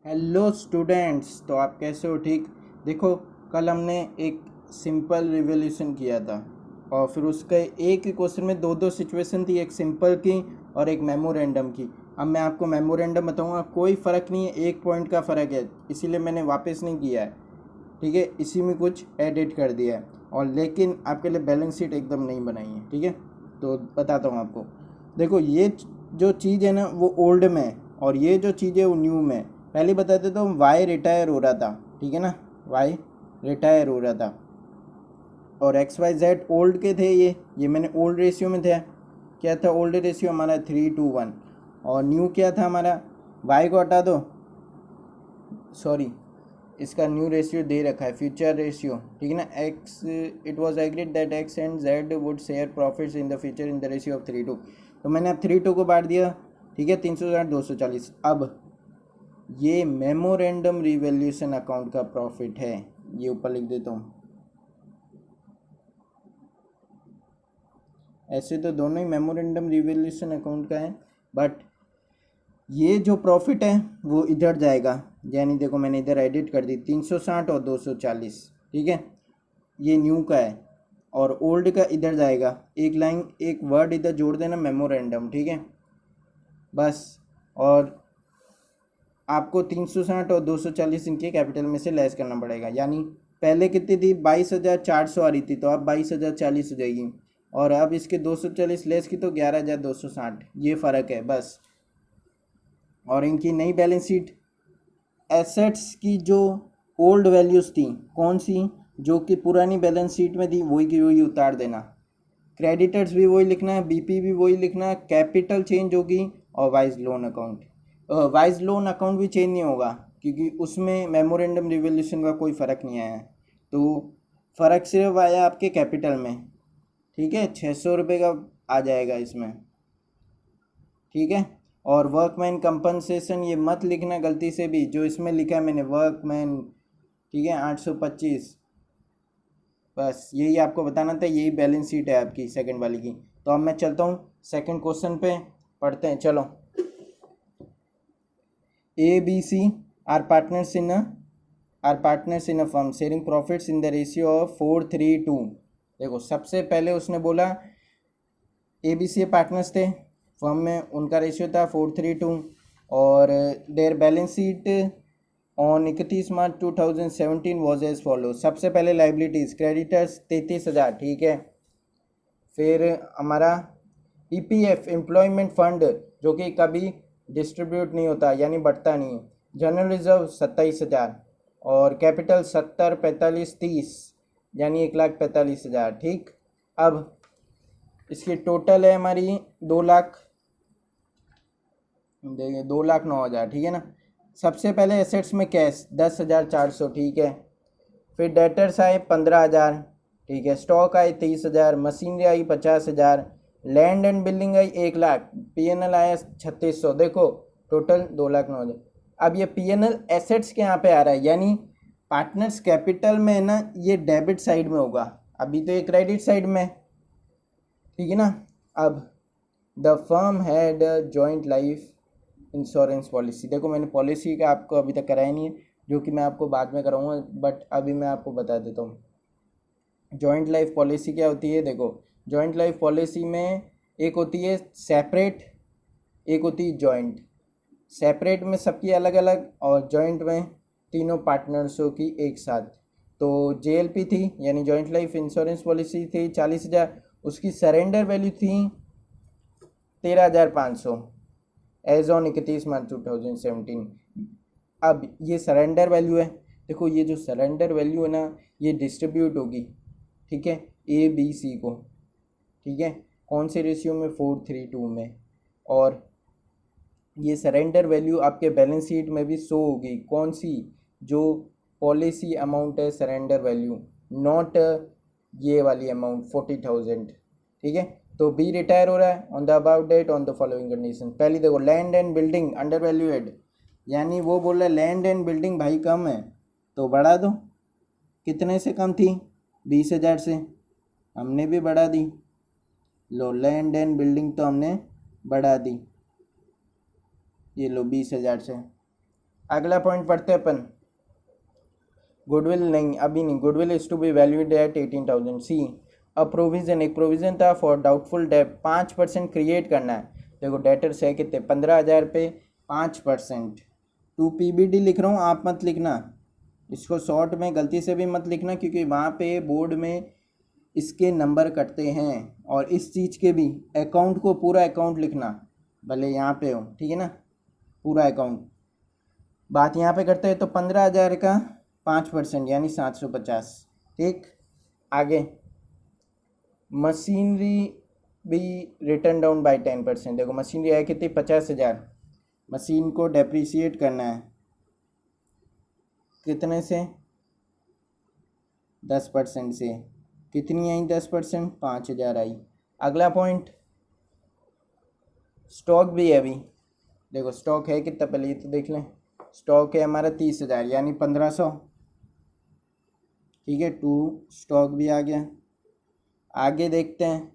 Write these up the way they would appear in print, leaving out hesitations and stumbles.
Hello students, तो आप कैसे हो? ठीक। देखो, कल हमने एक सिंपल रिवोल्यूशन किया था और फिर उसके एक ही क्वेश्चन में दो दो सिचुएशन थी, एक सिंपल की और एक मेमोरेंडम की। अब मैं आपको मेमोरेंडम बताऊंगा, कोई फ़र्क नहीं है, एक पॉइंट का फ़र्क है, इसीलिए मैंने वापस नहीं किया है। ठीक है, इसी में कुछ एडिट कर दिया है और लेकिन आपके लिए बैलेंस शीट एकदम नहीं बनाई है। ठीक है, तो बताता हूँ आपको। देखो, ये जो चीज़ है ना वो ओल्ड में है और ये जो चीज़ है वो न्यू में है। पहले बता देता हूँ, वाई रिटायर हो रहा था। ठीक है ना, वाई रिटायर हो रहा था और एक्स वाई जेड ओल्ड के थे। ये मैंने ओल्ड रेशियो में था। क्या था ओल्ड रेशियो हमारा? 3:1। और न्यू क्या था हमारा? वाई को हटा दो, सॉरी, इसका न्यू रेशियो दे रखा है, फ्यूचर रेशियो। ठीक है ना, x, it was agreed that x and Z would share profits in the future in the ratio of 3:2। तो मैंने अब 3:2 को बांट दिया। ठीक है, 360 240। अब ये मेमोरेंडम रिवैल्यूएशन अकाउंट का प्रॉफिट है, ये ऊपर लिख देता हूँ। ऐसे तो दोनों ही मेमोरेंडम रिवैल्यूएशन अकाउंट का है, बट ये जो प्रॉफिट है वो इधर जाएगा। यानी देखो, मैंने इधर एडिट कर दी 360 और 240। ठीक है, ये न्यू का है और ओल्ड का इधर जाएगा। एक लाइन, एक वर्ड इधर जोड़ देना, मेमोरेंडम। ठीक है, बस। और आपको 360 और 240 इनके कैपिटल में से लेस करना पड़ेगा। यानी पहले कितनी थी? 22,400 आ रही थी, तो अब 22,040 हो जाएगी। और अब इसके 240 लेस की तो 11,260। ये फ़र्क है बस। और इनकी नई बैलेंस शीट, एसेट्स की जो ओल्ड वैल्यूज़ थी, कौन सी? जो कि पुरानी बैलेंस शीट में थी, वही की वही उतार देना। क्रेडिटर्स भी वही लिखना है, बीपी भी वही लिखना है, कैपिटल चेंज होगी और wise loan account. Wise loan account भी चेंज नहीं होगा क्योंकि उसमें मेमोरेंडम रिवोल्यूशन का कोई फ़र्क नहीं आया है। तो फ़र्क सिर्फ आया आपके कैपिटल में। ठीक है, 600 रुपये का आ जाएगा इसमें। ठीक है, और वर्कमैन कंपनसेशन ये मत लिखना गलती से भी, जो इसमें लिखा है मैंने वर्कमैन। ठीक है, 825। बस यही आपको बताना था, यही बैलेंस शीट है आपकी सेकंड वाली की। तो अब मैं चलता हूँ सेकंड क्वेश्चन पे, पढ़ते हैं, चलो। A B C are partners in a firm sharing profits in the ratio of 4:3:2। देखो, सबसे पहले उसने बोला ए बी सी पार्टनर्स थे फर्म में, उनका रेशियो था 4:3:2 और their balance sheet on 31 March 2017 was as follow. सबसे पहले लाइबिलिटीज़, क्रेडिटर्स 33,000। ठीक है, फिर हमारा ईपीएफ एम्प्लॉयमेंट फंड जो कि कभी डिस्ट्रीब्यूट नहीं होता यानी बढ़ता नहीं है, जनरल रिजर्व 27,000 और कैपिटल 70, 45, 30 यानी 1,45,000। ठीक, अब इसकी टोटल है हमारी 2,00,000, देखिए 2,09,000। ठीक है ना। सबसे पहले एसेट्स में कैश 10,400। ठीक है, फिर डेटर्स आए 15,000। ठीक है, स्टॉक आए 30,000, machinery I 50,000, land and building I 1,00,000, PNL आया 3,600। देखो, टोटल 2,09,000। अब ये पीएनएल एसेट्स के यहाँ पे आ रहा है, यानी पार्टनर्स कैपिटल में है ना, ये डेबिट साइड में होगा, अभी तो ये क्रेडिट साइड में है। ठीक है ना। अब the firm had joint life insurance policy. देखो, मैंने पॉलिसी का आपको अभी तक कराया नहीं है, जो कि मैं आपको बाद में कराऊंगा, बट अभी मैं आपको बता देता हूँ। जॉइंट लाइफ पॉलिसी क्या होती है? देखो, जॉइंट लाइफ पॉलिसी में एक होती है सेपरेट, एक होती है जॉइंट। सेपरेट में सबकी अलग अलग और जॉइंट में तीनों पार्टनर्सों की एक साथ। तो जेएलपी थी यानी जॉइंट लाइफ इंश्योरेंस पॉलिसी थी 40,000, उसकी सरेंडर वैल्यू थी 13,500 एज ऑन 31 मार्च 2017। अब ये सरेंडर वैल्यू है। देखो, ये जो सरेंडर वैल्यू है ना, ये डिस्ट्रीब्यूट होगी। ठीक है, ए बी सी को। ठीक है, कौन से रेशियो में? 4:3:2 में। और ये सरेंडर वैल्यू आपके बैलेंस शीट में भी शो होगी। कौन सी? जो पॉलिसी अमाउंट है, सरेंडर वैल्यू, नॉट ये वाली अमाउंट 40,000। ठीक है, तो बी रिटायर हो रहा है on the about date on the following condition. पहली देखो, land and building undervalued, यानी वो बोल रहा है लैंड एंड बिल्डिंग भाई कम है तो बढ़ा दो। कितने से कम थी? 20,000 से, हमने भी बढ़ा दी। लो, लैंड एंड बिल्डिंग तो हमने बढ़ा दी, ये लो 20,000 से। अगला पॉइंट पढ़ते हैं अपन। गुडविल नहीं, अभी नहीं। Goodwill is to be valued at 18,000। C a provision, एक प्रोविजन था फॉर डाउटफुल डेट, 5% क्रिएट करना है। देखो डेटर्स है कितने, 15,000 पे 5%। 2 PBD लिख रहा हूँ, आप मत लिखना इसको, शॉर्ट में गलती से भी मत लिखना, क्योंकि वहाँ पे बोर्ड में इसके नंबर कटते हैं। और इस चीज़ के भी अकाउंट को पूरा अकाउंट लिखना, भले यहाँ पे हो, ठीक है ना, पूरा अकाउंट। बात यहाँ पे करते हैं तो 15,000 का 5% यानी 750। ठीक, आगे मशीनरी भी रिटर्न डाउन बाय 10%। देखो मशीनरी है कितनी, 50,000। मशीन को डेप्रिसिएट करना है कितने से, 10% से। कितनी आई 10%, 5,000 आई। अगला पॉइंट, स्टॉक भी है अभी। देखो स्टॉक है कितना, पहले ये तो देख लें। स्टॉक है हमारा 30,000 यानी 1,500। ठीक है, 2 स्टॉक भी आ गया। आगे देखते हैं,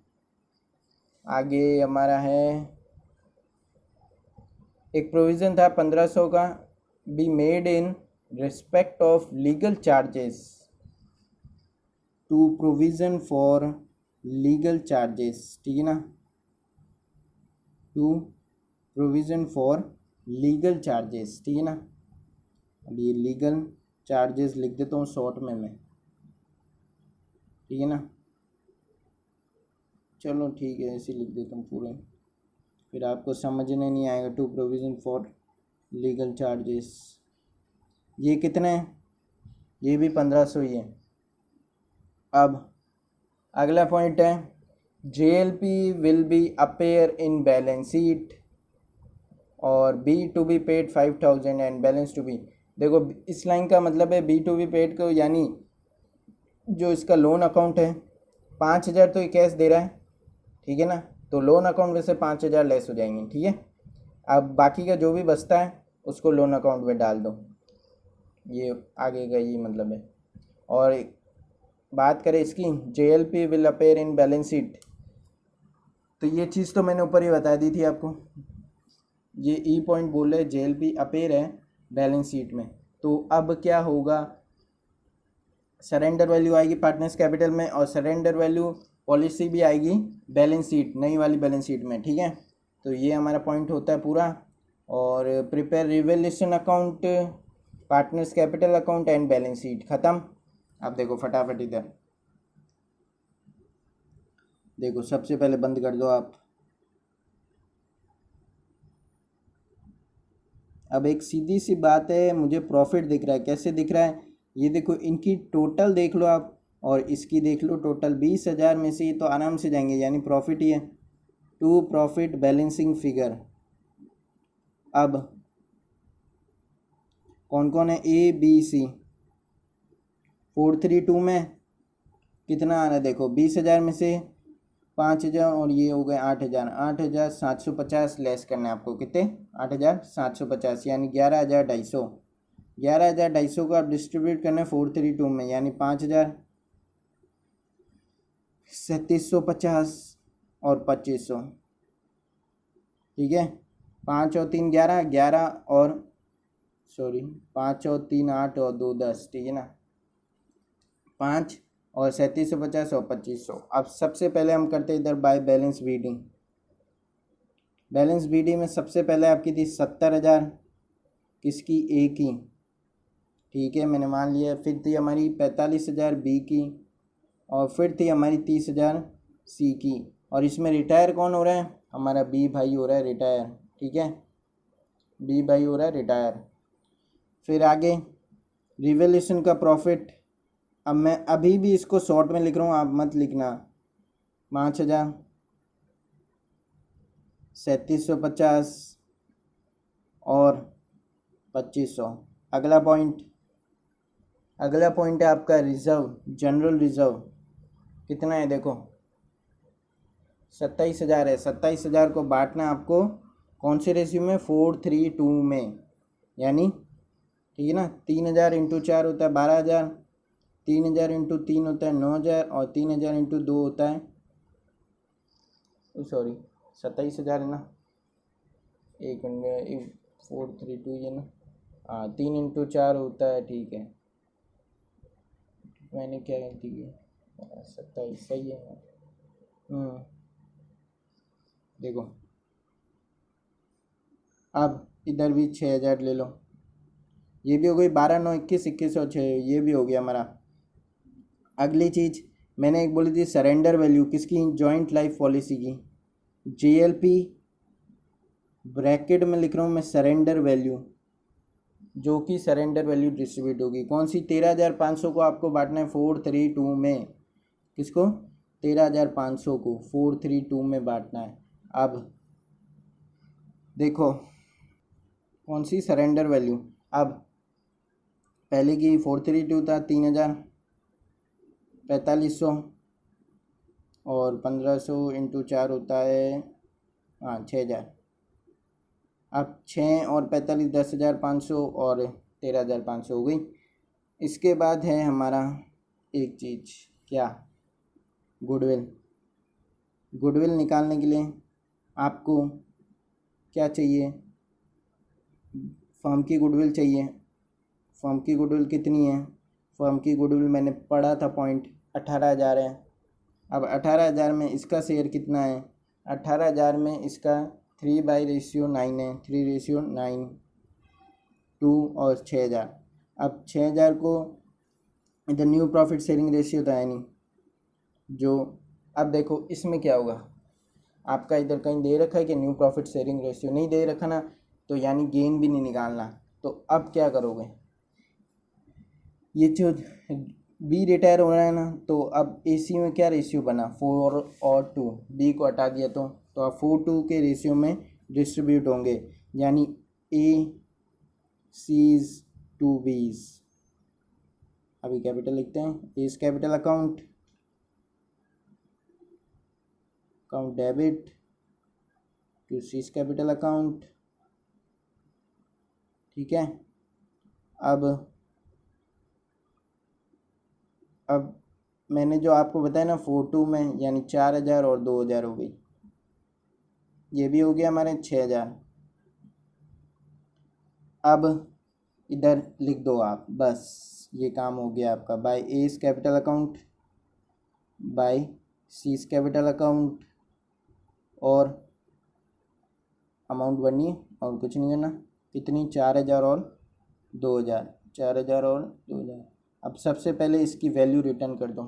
आगे हमारा है एक प्रोविज़न था 1,500 का, be made in respect of legal charges. To provision for legal charges, ठीक है ना, to provision for legal charges, ठीक है ना। अब ये लीगल चार्जेस लिख देता हूँ शॉर्ट में मैं, ठीक है ना। चलो ठीक है, ऐसे लिख देता हूँ पूरे, फिर आपको समझने नहीं आएगा। To provision for legal charges, ये कितने हैं, ये भी 1,500 ही है। अब अगला पॉइंट है, JLP will be appear in balance sheet और B to be paid 5,000 and balance to be. देखो इस लाइन का मतलब है बी टू बी पेड को, यानी जो इसका लोन अकाउंट है 5,000 तो ये कैश दे रहा है, ठीक है ना, तो लोन अकाउंट में से 5,000 लेस हो जाएंगे, ठीक है। अब बाकी का जो भी बचता है उसको लोन अकाउंट में डाल दो, ये आगे का ये मतलब है। और बात करें इसकी, JLP will appear in balance sheet, तो ये चीज़ तो मैंने ऊपर ही बता दी थी आपको। ये ई पॉइंट बोल रहे JLP अपेयर है बैलेंस शीट में। तो अब क्या होगा, सरेंडर वैल्यू आएगी पार्टनर्स कैपिटल में, और सरेंडर वैल्यू पॉलिसी भी आएगी बैलेंस शीट, नई वाली बैलेंस शीट में, ठीक है। तो ये हमारा पॉइंट होता है पूरा। और prepare revaluation account, partners capital account and balance sheet, ख़त्म। अब देखो फटाफट इधर देखो, सबसे पहले बंद कर दो आप। अब एक सीधी सी बात है, मुझे प्रॉफिट दिख रहा है, कैसे दिख रहा है, ये देखो इनकी टोटल देख लो आप और इसकी देख लो टोटल, 20,000 में से ये तो आराम से जाएंगे, यानी प्रॉफिट ही है। To profit balancing figure. अब कौन कौन है, ABC 432 में कितना आ रहा है, देखो 20,000 में से 5,000 और ये हो गए 8,000, 8,750 लेस करना है आपको, कितने, 8,750 यानी 11,250। 11,250 को आप डिस्ट्रीब्यूट करना है 432 में, यानी 5,000, 3,750 और 2,500, ठीक है। 5 और 3 11, 11 और 5 और 3 8 और 2 10, ठीक है ना, 5 और 3,750 और 2,500। अब सबसे पहले हम करते हैं इधर by balance BD। Balance BD में सबसे पहले आपकी थी 70,000, किसकी, A की, ठीक है, मैंने मान लिया। फिर थी हमारी 45,000 B की, और फिर थी हमारी 30,000 C की। और इसमें रिटायर कौन हो रहा है, हमारा B भाई हो रहा है रिटायर, ठीक है, B भाई हो रहा है रिटायर। फिर आगे रिवैल्यूएशन का प्रॉफिट, अब मैं अभी भी इसको शॉर्ट में लिख रहा हूँ, आप मत लिखना। 5,000, 3,750 और 2,500। अगला पॉइंट है आपका रिजर्व, जनरल रिजर्व कितना है, देखो 27,000 है। 27,000 को बांटना है आपको कौन से रेशियो में, 4:3:2 में, यानी ठीक है ना, 3,000 इंटू 4 होता है 12,000, 3,000 इंटू 3 होता है 9,000, और 3,000 इंटू 2 होता है, सॉरी 27,000 है ना, 1 मिनट, 4:3:2 ये ना, हाँ 3 × 4 होता है, ठीक है। मैंने क्या गलती की, 27 सही है। देखो अब इधर भी 6,000 ले लो, ये भी हो गई 12, 9, 21, 21 और 6, ये भी हो गया हमारा। अगली चीज़ मैंने एक बोली थी सरेंडर वैल्यू किसकी, जॉइंट लाइफ पॉलिसी की। JLP ब्रैकेट में लिख रहा हूँ मैं सरेंडर वैल्यू, जो कि सरेंडर वैल्यू डिस्ट्रीब्यूट होगी कौन सी, 13,500 को आपको बांटना है 432 में। किसको, 13,500 को 432 में बांटना है। अब देखो कौन सी सरेंडर वैल्यू, अब पहले की 432 था 3,000, 4,500 और 1,500 × 4 होता है, हाँ 6,000। अब 6 और 45 10,500 और 13,500 हो गई। इसके बाद है हमारा एक चीज़, क्या, गुडविल। गुडविल निकालने के लिए आपको क्या चाहिए, फर्म की गुडविल चाहिए। फर्म की गुडविल कितनी है, फर्म की गुडविल मैंने पढ़ा था पॉइंट 18,000 है। अब 18,000 में इसका शेयर कितना है, 18,000 में इसका 3/9 है, 3/9, 2 और 6,000। अब 6,000 को इधर न्यू प्रॉफिट शेयरिंग रेशियो तो है नहीं जो, अब देखो इसमें क्या होगा, आपका इधर कहीं दे रखा है कि न्यू प्रॉफिट शेयरिंग रेशियो, नहीं दे रखा ना, तो यानी गेन भी नहीं निकालना। तो अब क्या करोगे, ये जो बी रिटायर हो रहा है ना, तो अब AC में क्या रेशियो बना, 4 और 2, बी को हटा दिया तो अब 4:2 के रेशियो में डिस्ट्रीब्यूट होंगे, यानी AC's to B's। अभी कैपिटल लिखते हैं, S capital account debit to C's capital account, ठीक है। अब मैंने जो आपको बताया ना 4:2 में, यानी 4,000 और 2,000 हो गई, ये भी हो गया हमारे 6,000। अब इधर लिख दो आप, बस ये काम हो गया आपका, by S capital account, by C's capital account, और अमाउंट बननी है और कुछ नहीं करना। कितनी, 4,000 और 2,000, 4,000 और 2,000। अब सबसे पहले इसकी वैल्यू रिटर्न कर दो,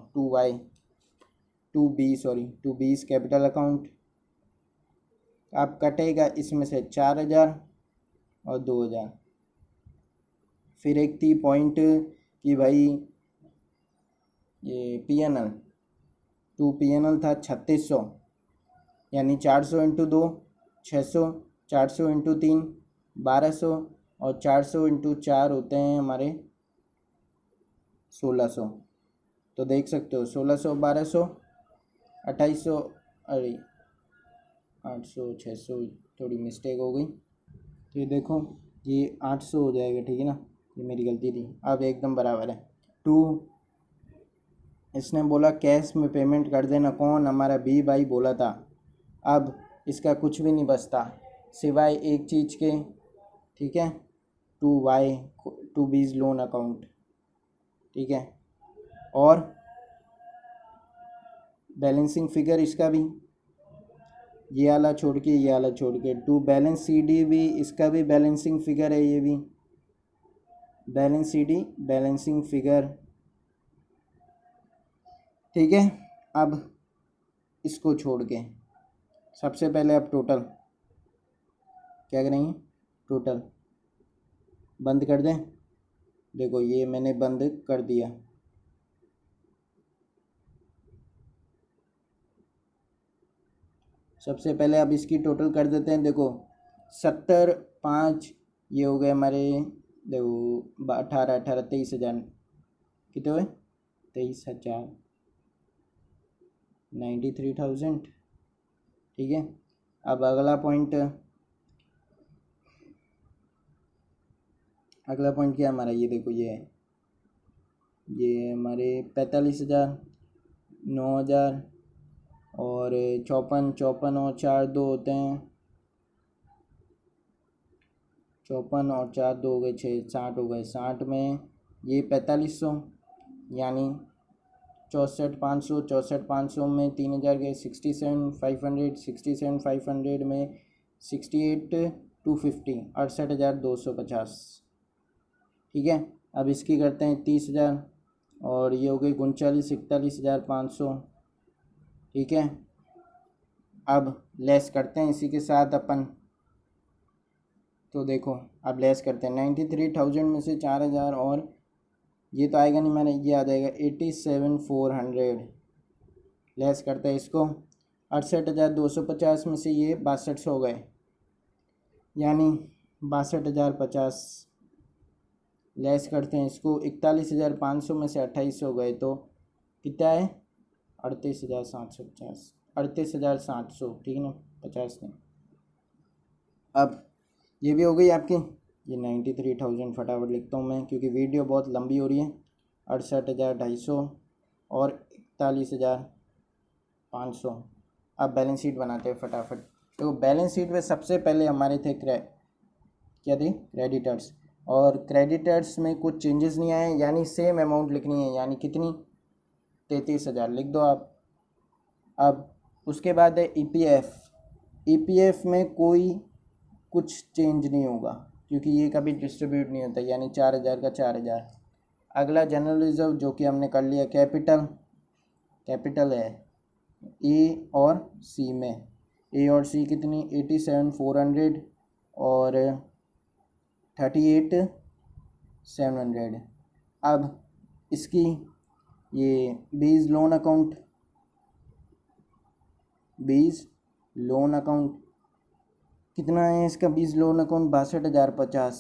टू बी कैपिटल अकाउंट। अब कटेगा इसमें से 4,000 और 2,000। फिर एक थी पॉइंट कि भाई ये PNL, टू PNL था 3,600, यानी 400 × 2 600, 400 × 3 1,200 और 400 × 4 होते हैं हमारे 1,600। तो देख सकते हो 1,600, 1,200, 2,800, अरे 800, 600, थोड़ी मिस्टेक हो गई, तो ये देखो ये 800 हो जाएगा, ठीक है ना, ये मेरी गलती थी। अब एकदम बराबर है। 2 इसने बोला कैश में पेमेंट कर देना, कौन, हमारा बी भाई बोला था। अब इसका कुछ भी नहीं बचता सिवाय एक चीज़ के, ठीक है, टू बीज लोन अकाउंट, ठीक है। और बैलेंसिंग फिगर इसका भी, ये वाला छोड़ के, ये वाला छोड़ के, टू बैलेंस CD भी, इसका भी बैलेंसिंग फिगर है, ये भी बैलेंस CD बैलेंसिंग फिगर, ठीक है। अब इसको छोड़ के सबसे पहले अब टोटल क्या करेंगे, टोटल बंद कर दें। देखो ये मैंने बंद कर दिया। सबसे पहले अब इसकी टोटल कर देते हैं। देखो 70, 5 ये हो गए हमारे, देखो 18, 18, 23,000 कितने हुए, 23,000, 93,000, ठीक है। अब अगला पॉइंट क्या हमारा, ये देखो ये है, ये हमारे 45,000, 9,000 और 54 और 4 2 होते हैं 54 और 4 2 हो गए 6 60 हो गए 60 में ये 4500 यानी 64,500 में 3,000 गए 67,500 67,500 में 68,250 68,250। ठीक है, अब इसकी करते हैं 30,000 और ये हो गई 39,41,500। ठीक है, अब लेस करते हैं इसी के साथ अपन। तो देखो अब लेस करते हैं 93,000 में से 4,000 और ये तो आएगा नहीं, मैंने ये आ जाएगा 87,400। लेस करते हैं इसको 68,250 में से ये 6200 हो गए यानी 62,050। लेस करते हैं इसको 41,500 में से 2800 हो गए तो कितना है 38,750 38,700। ठीक है ना, 50 नहीं। अब ये भी हो गई आपकी, ये 93,000 फटाफट लिखता हूँ मैं क्योंकि वीडियो बहुत लंबी हो रही है। 68,250 और 41,500। अब बैलेंस शीट बनाते हैं फटाफट। तो बैलेंस शीट में सबसे पहले हमारे थे क्या थे क्रेडिटर्स, और क्रेडिटर्स में कुछ चेंजेस नहीं आए यानी सेम अमाउंट लिखनी है, यानी कितनी 33,000 लिख दो आप। अब उसके बाद है ईपीएफ। ईपीएफ में कोई कुछ चेंज नहीं होगा क्योंकि ये कभी डिस्ट्रीब्यूट नहीं होता, यानी 4,000 का 4,000। अगला जनरल रिजर्व जो कि हमने कर लिया कैपिटल है ए और सी में। ए और सी कितनी 87,400 और 38,700। अब इसकी ये बीज लोन अकाउंट कितना है इसका बीज लोन अकाउंट 62,050।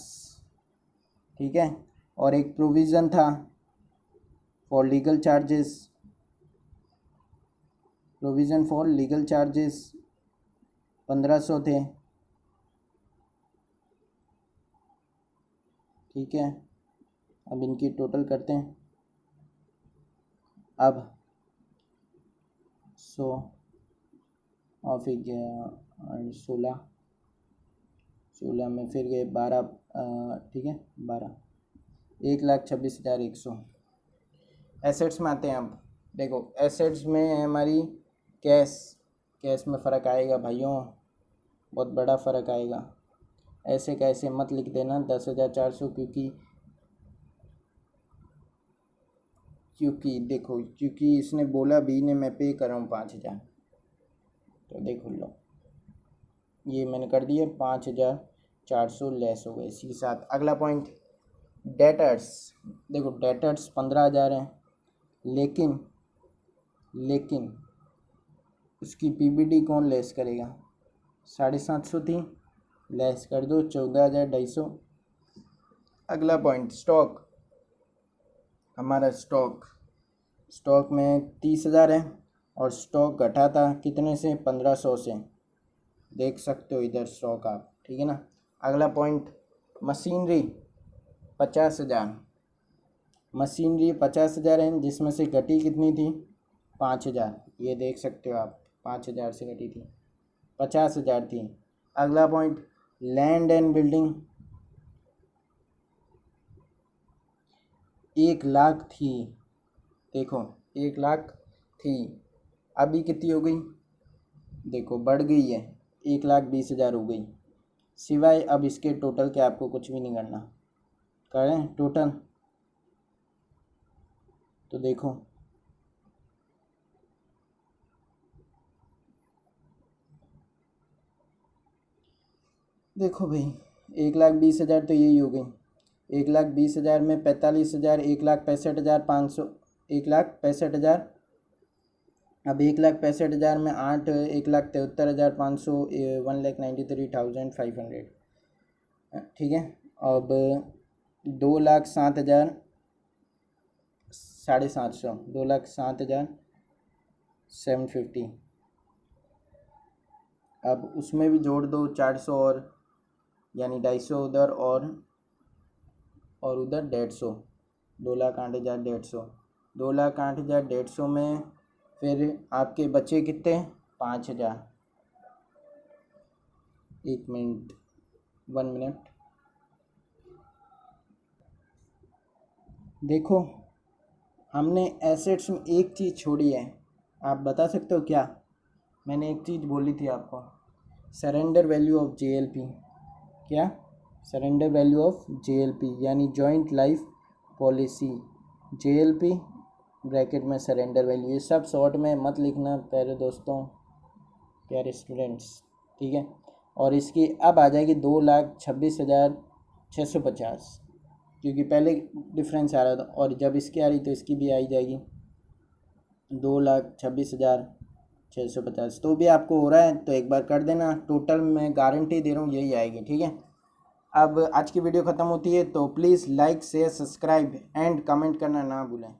ठीक है, और एक प्रोविज़न था फॉर लीगल चार्जेस, 1,500 थे। ठीक है, अब इनकी टोटल करते हैं। अब 100 और फिर गया 16 में फिर गए 12। ठीक है 12 1,26,100। एसेट्स में आते हैं। अब देखो एसेट्स में है हमारी कैश में फ़र्क आएगा भाइयों, बहुत बड़ा फ़र्क आएगा। ऐसे कैसे मत लिख देना 10,400 क्योंकि इसने बोला बी ने मैं पे कर रहा हूँ 5,000, तो देखो लो ये मैंने कर दिया 5,400 लेस हो गए। इसी के साथ अगला पॉइंट डेटर्स। देखो डेटर्स 15,000 हैं लेकिन उसकी पीबीडी कौन लेस करेगा 750 थी, लेस कर दो 14,250। अगला पॉइंट स्टॉक। हमारा स्टॉक में 30,000 है और स्टॉक घटा था कितने से 1,500 से, देख सकते हो इधर स्टॉक आप। ठीक है ना। अगला पॉइंट मशीनरी 50,000। मशीनरी 50,000 है जिसमें से घटी कितनी थी 5,000, ये देख सकते हो आप 5,000 से घटी थी 50,000 थी। अगला पॉइंट लैंड एंड बिल्डिंग 1,00,000 थी। देखो 1,00,000 थी, अभी कितनी हो गई देखो बढ़ गई है 1,20,000 हो गई। सिवाय अब इसके टोटल के आपको कुछ भी नहीं करना, करें टोटल तो देखो भाई 1,20,000 तो यही हो गई। 1,20,000 में 45,000 1,65,500 1,65,000। अब 1,65,000 में 8 1,73,500 1,93,500। ठीक है, अब 2,07,000 750 2,07,750। अब उसमें भी जोड़ दो 400 और यानी 250 उधर और उधर 150। 2,08,150 2,08,150 में फिर आपके बचे कितने 5,000। 1 मिनट देखो हमने एसेट्स में एक चीज़ छोड़ी है, आप बता सकते हो क्या? मैंने एक चीज़ बोली थी आपको, सरेंडर वैल्यू ऑफ JLP। क्या? सरेंडर वैल्यू ऑफ JLP यानी joint life policy, JLP bracket में सरेंडर वैल्यू। ये सब शॉर्ट में मत लिखना प्यारे दोस्तों, प्यारे स्टूडेंट्स, ठीक है। और इसकी अब आ जाएगी 2,26,650, क्योंकि पहले डिफरेंस आ रहा था और जब इसकी आ रही तो इसकी भी आई जाएगी 2,26,650। तो भी आपको हो रहा है तो एक बार कर देना, टोटल मैं गारंटी दे रहा हूँ यही आएगी, ठीक है। अब आज की वीडियो ख़त्म होती है तो please like share subscribe and comment करना ना भूलें।